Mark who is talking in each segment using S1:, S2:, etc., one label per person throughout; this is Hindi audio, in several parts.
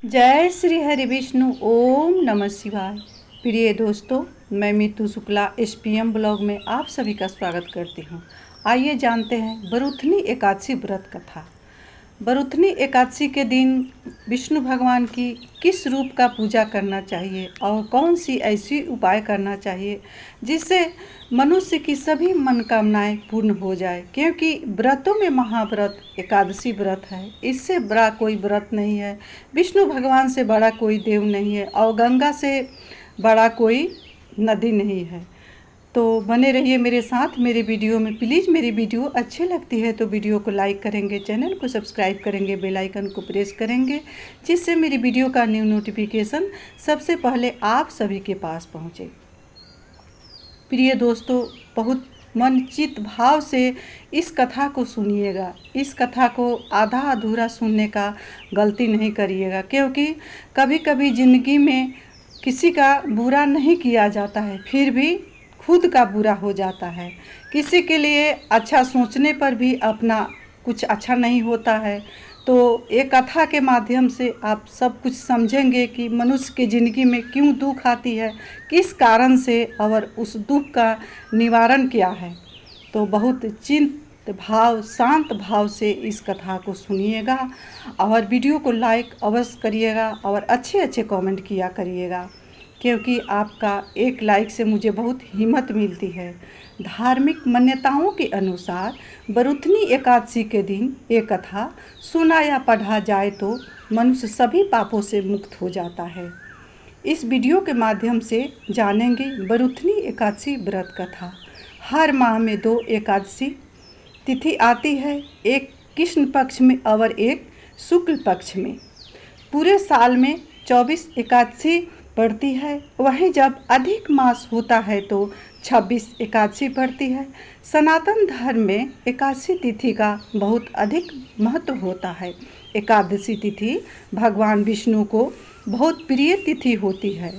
S1: जय श्री हरि विष्णु। ओम नमः शिवाय। प्रिय दोस्तों, मैं मीतू शुक्ला SPM ब्लॉग में आप सभी का स्वागत करती हूँ। आइए जानते हैं बरूथनी एकादशी व्रत कथा। बरूथनी एकादशी के दिन विष्णु भगवान की किस रूप का पूजा करना चाहिए और कौन सी ऐसी उपाय करना चाहिए जिससे मनुष्य की सभी मनोकामनाएं पूर्ण हो जाए। क्योंकि व्रतों में महाव्रत एकादशी व्रत है, इससे बड़ा कोई व्रत नहीं है। विष्णु भगवान से बड़ा कोई देव नहीं है और गंगा से बड़ा कोई नदी नहीं है। तो बने रहिए मेरे साथ मेरे वीडियो में। प्लीज़ मेरी वीडियो अच्छी लगती है तो वीडियो को लाइक करेंगे, चैनल को सब्सक्राइब करेंगे, बेल आइकन को प्रेस करेंगे, जिससे मेरी वीडियो का न्यू नोटिफिकेशन सबसे पहले आप सभी के पास पहुंचे। प्रिय दोस्तों, बहुत मन चित भाव से इस कथा को सुनिएगा। इस कथा को आधा अधूरा सुनने का गलती नहीं करिएगा, क्योंकि कभी कभी ज़िंदगी में किसी का बुरा नहीं किया जाता है, फिर भी खुद का बुरा हो जाता है। किसी के लिए अच्छा सोचने पर भी अपना कुछ अच्छा नहीं होता है। तो एक कथा के माध्यम से आप सब कुछ समझेंगे कि मनुष्य की ज़िंदगी में क्यों दुख आती है, किस कारण से, और उस दुख का निवारण क्या है। तो बहुत चिंत भाव, शांत भाव से इस कथा को सुनिएगा और वीडियो को लाइक अवश्य करिएगा और अच्छे अच्छे कमेंट किया करिएगा, क्योंकि आपका एक लाइक से मुझे बहुत हिम्मत मिलती है। धार्मिक मान्यताओं के अनुसार बरूथनी एकादशी के दिन ये कथा सुना या पढ़ा जाए तो मनुष्य सभी पापों से मुक्त हो जाता है। इस वीडियो के माध्यम से जानेंगे बरूथनी एकादशी व्रत कथा। हर माह में 2 एकादशी तिथि आती है, एक कृष्ण पक्ष में और एक शुक्ल पक्ष में। पूरे साल में 24 एकादशी पड़ती है। वहीं जब अधिक मास होता है तो 26 एकादशी पड़ती है। सनातन धर्म में एकादशी तिथि का बहुत अधिक महत्व होता है। एकादशी तिथि भगवान विष्णु को बहुत प्रिय तिथि होती है।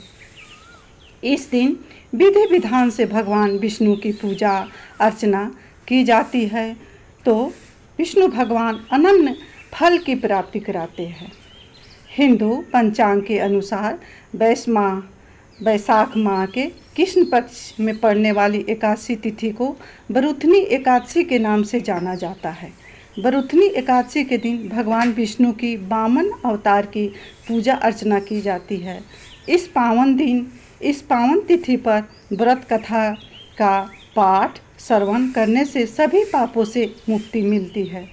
S1: इस दिन विधि विधान से भगवान विष्णु की पूजा अर्चना की जाती है, तो विष्णु भगवान अनन्य फल की प्राप्ति कराते हैं। हिंदू पंचांग के अनुसार वैशाख माह के कृष्ण पक्ष में पड़ने वाली एकादशी तिथि को बरूथनी एकादशी के नाम से जाना जाता है। बरूथनी एकादशी के दिन भगवान विष्णु की वामन अवतार की पूजा अर्चना की जाती है। इस पावन तिथि पर व्रत कथा का पाठ श्रवण करने से सभी पापों से मुक्ति मिलती है।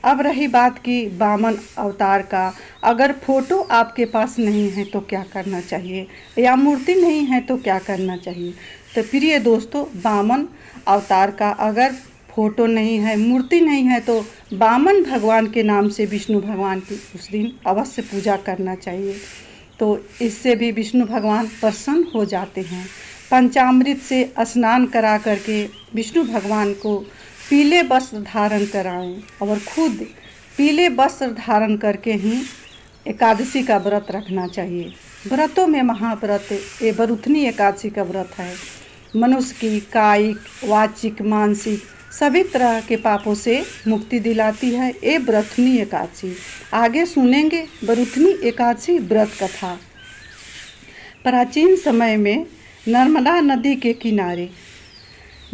S1: अब रही बात की वामन अवतार का, अगर फोटो आपके पास नहीं है तो क्या करना चाहिए, या मूर्ति नहीं है तो क्या करना चाहिए। तो प्रिय दोस्तों, वामन अवतार का अगर फोटो नहीं है, मूर्ति नहीं है, तो वामन भगवान के नाम से विष्णु भगवान की उस दिन अवश्य पूजा करना चाहिए। तो इससे भी विष्णु भगवान प्रसन्न हो जाते हैं। पंचामृत से स्नान करा करके विष्णु भगवान को पीले वस्त्र धारण कराएं और खुद पीले वस्त्र धारण करके ही एकादशी का व्रत रखना चाहिए। व्रतों में महाव्रत ये बरूथनी एकादशी का व्रत है। मनुष्य की कायिक, वाचिक, मानसिक सभी तरह के पापों से मुक्ति दिलाती है ये बरूथनी एकादशी। आगे सुनेंगे बरूथनी एकादशी व्रत कथा। प्राचीन समय में नर्मदा नदी के किनारे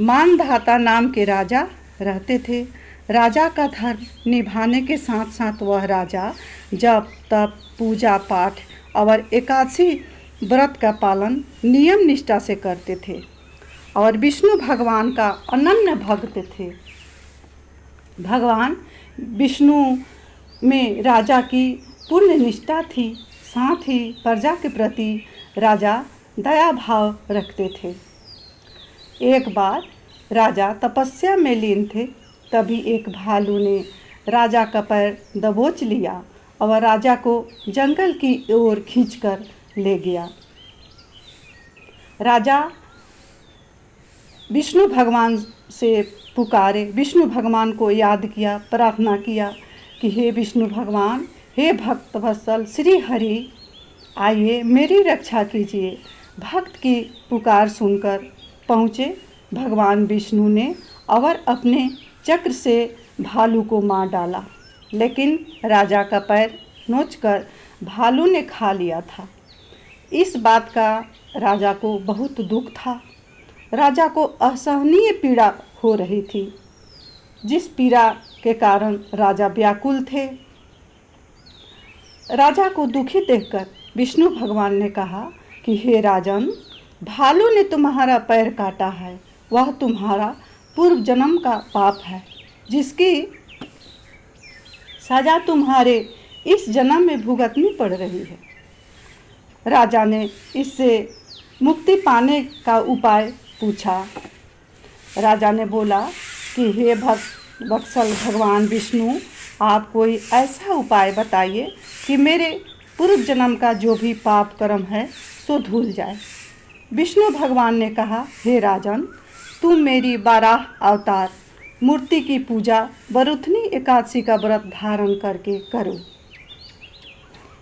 S1: मानधाता नाम के राजा रहते थे। राजा का धर्म निभाने के साथ साथ वह राजा जप तप, पूजा पाठ और एकादशी व्रत का पालन नियम निष्ठा से करते थे और विष्णु भगवान का अनन्य भक्त थे। भगवान विष्णु में राजा की पूर्ण निष्ठा थी, साथ ही प्रजा के प्रति राजा दया भाव रखते थे। एक बार राजा तपस्या में लीन थे, तभी एक भालू ने राजा का पैर दबोच लिया और राजा को जंगल की ओर खींचकर ले गया। राजा विष्णु भगवान से पुकारे, विष्णु भगवान को याद किया, प्रार्थना किया कि हे विष्णु भगवान, हे भक्त वत्सल श्री हरि, आइए मेरी रक्षा कीजिए। भक्त की पुकार सुनकर पहुँचे भगवान विष्णु ने और अपने चक्र से भालू को मार डाला, लेकिन राजा का पैर नोचकर भालू ने खा लिया था। इस बात का राजा को बहुत दुख था। राजा को असहनीय पीड़ा हो रही थी, जिस पीड़ा के कारण राजा व्याकुल थे। राजा को दुखी देखकर विष्णु भगवान ने कहा कि हे राजन, भालू ने तुम्हारा पैर काटा है। वह तुम्हारा पूर्व जन्म का पाप है, जिसकी सजा तुम्हारे इस जन्म में भुगतनी पड़ रही है। राजा ने इससे मुक्ति पाने का उपाय पूछा। राजा ने बोला कि हे वत्सल भगवान विष्णु, आप कोई ऐसा उपाय बताइए कि मेरे पूर्व जन्म का जो भी पाप कर्म है सो धुल जाए। विष्णु भगवान ने कहा, हे राजन, तुम मेरी 12 अवतार मूर्ति की पूजा बरुथनी एकादशी का व्रत धारण करके करो।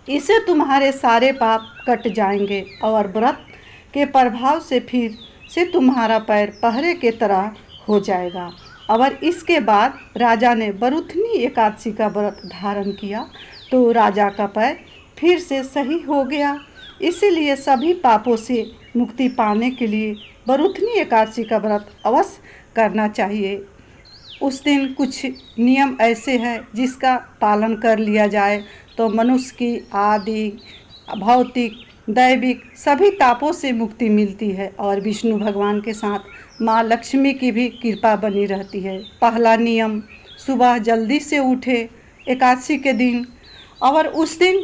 S1: इससे तुम्हारे सारे पाप कट जाएंगे और व्रत के प्रभाव से फिर से तुम्हारा पैर पहरे के तरह हो जाएगा। और इसके बाद राजा ने बरुथनी एकादशी का व्रत धारण किया तो राजा का पैर फिर से सही हो गया। इसीलिए सभी पापों से मुक्ति पाने के लिए बरुथनी एकादशी का व्रत अवश्य करना चाहिए। उस दिन कुछ नियम ऐसे हैं जिसका पालन कर लिया जाए तो मनुष्य की आदि भौतिक दैविक सभी तापों से मुक्ति मिलती है और विष्णु भगवान के साथ माँ लक्ष्मी की भी कृपा बनी रहती है। पहला नियम, सुबह जल्दी से उठे एकादशी के दिन। और उस दिन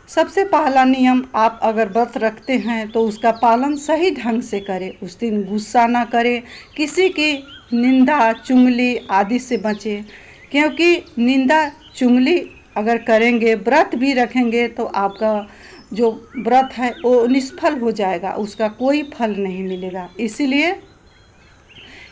S1: सबसे पहला नियम, आप अगर व्रत रखते हैं तो उसका पालन सही ढंग से करें। उस दिन गुस्सा ना करें, किसी की निंदा चुगली आदि से बचें, क्योंकि निंदा चुगली अगर करेंगे, व्रत भी रखेंगे तो आपका जो व्रत है वो निष्फल हो जाएगा, उसका कोई फल नहीं मिलेगा। इसीलिए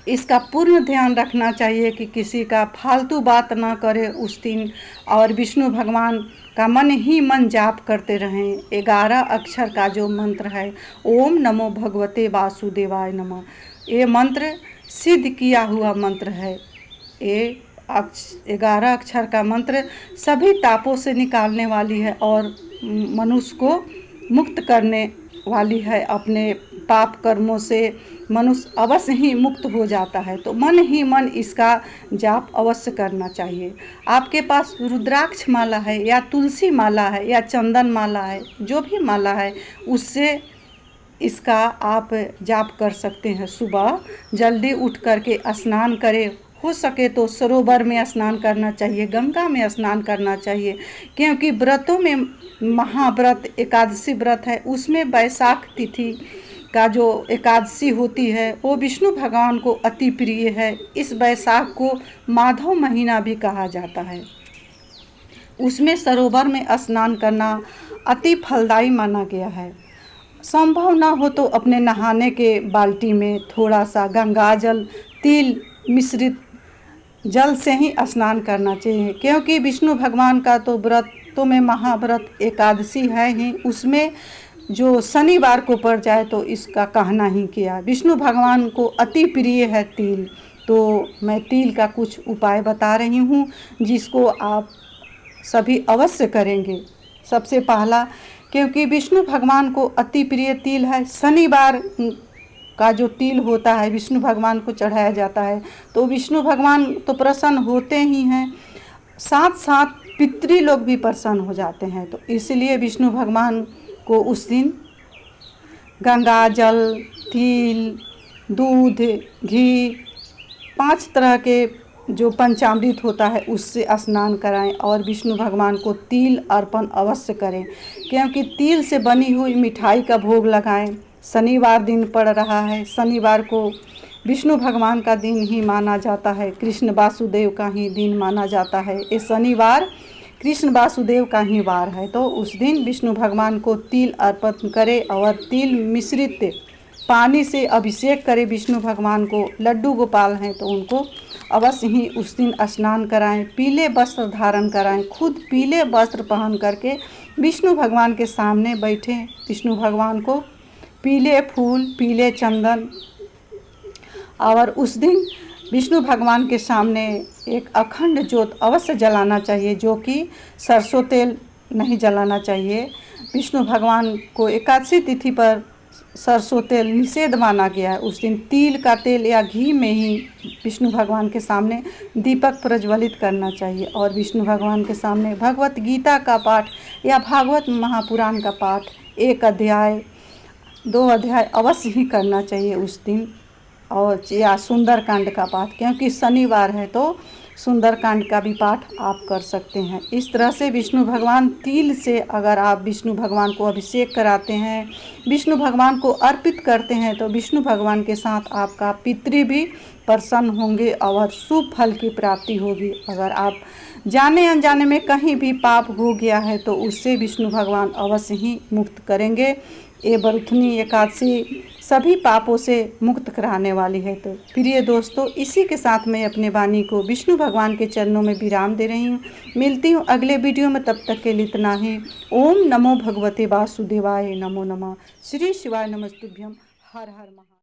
S1: इसका पूर्ण ध्यान रखना चाहिए कि किसी का फालतू बात ना करें उस दिन, और विष्णु भगवान का मन ही मन जाप करते रहें। 11 अक्षर का जो मंत्र है, ओम नमो भगवते वासुदेवाय नमः, ये मंत्र सिद्ध किया हुआ मंत्र है। ये 11 अक्षर का मंत्र सभी तापों से निकालने वाली है और मनुष्य को मुक्त करने वाली है। अपने पाप कर्मों से मनुष्य अवश्य ही मुक्त हो जाता है। तो मन ही मन इसका जाप अवश्य करना चाहिए। आपके पास रुद्राक्ष माला है या तुलसी माला है या चंदन माला है, जो भी माला है उससे इसका आप जाप कर सकते हैं। सुबह जल्दी उठ करके स्नान करें, हो सके तो सरोवर में स्नान करना चाहिए, गंगा में स्नान करना चाहिए, क्योंकि व्रतों में महाव्रत एकादशी व्रत है, उसमें वैशाख तिथि का जो एकादशी होती है वो विष्णु भगवान को अति प्रिय है। इस वैशाख को माधव महीना भी कहा जाता है। उसमें सरोवर में स्नान करना अति फलदायी माना गया है। संभव ना हो तो अपने नहाने के बाल्टी में थोड़ा सा गंगा जल तिल मिश्रित जल से ही स्नान करना चाहिए, क्योंकि विष्णु भगवान का तो व्रतों में महाव्रत एकादशी है ही, उसमें जो शनिवार को पड़ जाए तो इसका कहना ही किया। विष्णु भगवान को अति प्रिय है तिल, तो मैं तिल का कुछ उपाय बता रही हूँ जिसको आप सभी अवश्य करेंगे। सबसे पहला, क्योंकि विष्णु भगवान को अति प्रिय तिल है, शनिवार का जो तिल होता है विष्णु भगवान को चढ़ाया जाता है, तो विष्णु भगवान तो प्रसन्न होते ही हैं, साथ साथ पितृ लोग भी प्रसन्न हो जाते हैं। तो इसलिए विष्णु भगवान को उस दिन गंगा जल तिल दूध घी 5 तरह के जो पंचामृत होता है उससे स्नान कराएं और विष्णु भगवान को तिल अर्पण अवश्य करें, क्योंकि तिल से बनी हुई मिठाई का भोग लगाएं। शनिवार दिन पड़ रहा है, शनिवार को विष्णु भगवान का दिन ही माना जाता है, कृष्ण वासुदेव का ही दिन माना जाता है। ये शनिवार कृष्ण वासुदेव का ही वार है, तो उस दिन विष्णु भगवान को तिल अर्पण करें और तिल मिश्रित पानी से अभिषेक करें। विष्णु भगवान को लड्डू गोपाल हैं तो उनको अवश्य ही उस दिन स्नान कराएं, पीले वस्त्र धारण कराएं, खुद पीले वस्त्र पहन करके विष्णु भगवान के सामने बैठें। विष्णु भगवान को पीले फूल पीले चंदन, और उस दिन विष्णु भगवान के सामने एक अखंड ज्योत अवश्य जलाना चाहिए, जो कि सरसों तेल नहीं जलाना चाहिए। विष्णु भगवान को एकादशी तिथि पर सरसों तेल निषेध माना गया है। उस दिन तिल का तेल या घी में ही विष्णु भगवान के सामने दीपक प्रज्वलित करना चाहिए और विष्णु भगवान के सामने भगवत गीता का पाठ या भागवत महापुराण का पाठ 1 अध्याय 2 अध्याय अवश्य ही करना चाहिए उस दिन, और या सुंदरकांड का पाठ, क्योंकि शनिवार है तो सुंदरकांड का भी पाठ आप कर सकते हैं। इस तरह से विष्णु भगवान तिल से अगर आप विष्णु भगवान को अभिषेक कराते हैं, विष्णु भगवान को अर्पित करते हैं, तो विष्णु भगवान के साथ आपका पितृ भी प्रसन्न होंगे और शुभ फल की प्राप्ति होगी। अगर आप जाने अनजाने में कहीं भी पाप हो गया है तो उससे विष्णु भगवान अवश्य ही मुक्त करेंगे। ये बरुथनी एकादशी सभी पापों से मुक्त कराने वाली है। तो प्रिय दोस्तों, इसी के साथ मैं अपने वाणी को विष्णु भगवान के चरणों में विराम दे रही हूँ। मिलती हूँ अगले वीडियो में, तब तक के लिए इतना ही। ओम नमो भगवते वासुदेवाय, नमो नमः। श्री शिवाय नमस्तुभ्यम। हर हर महादेव।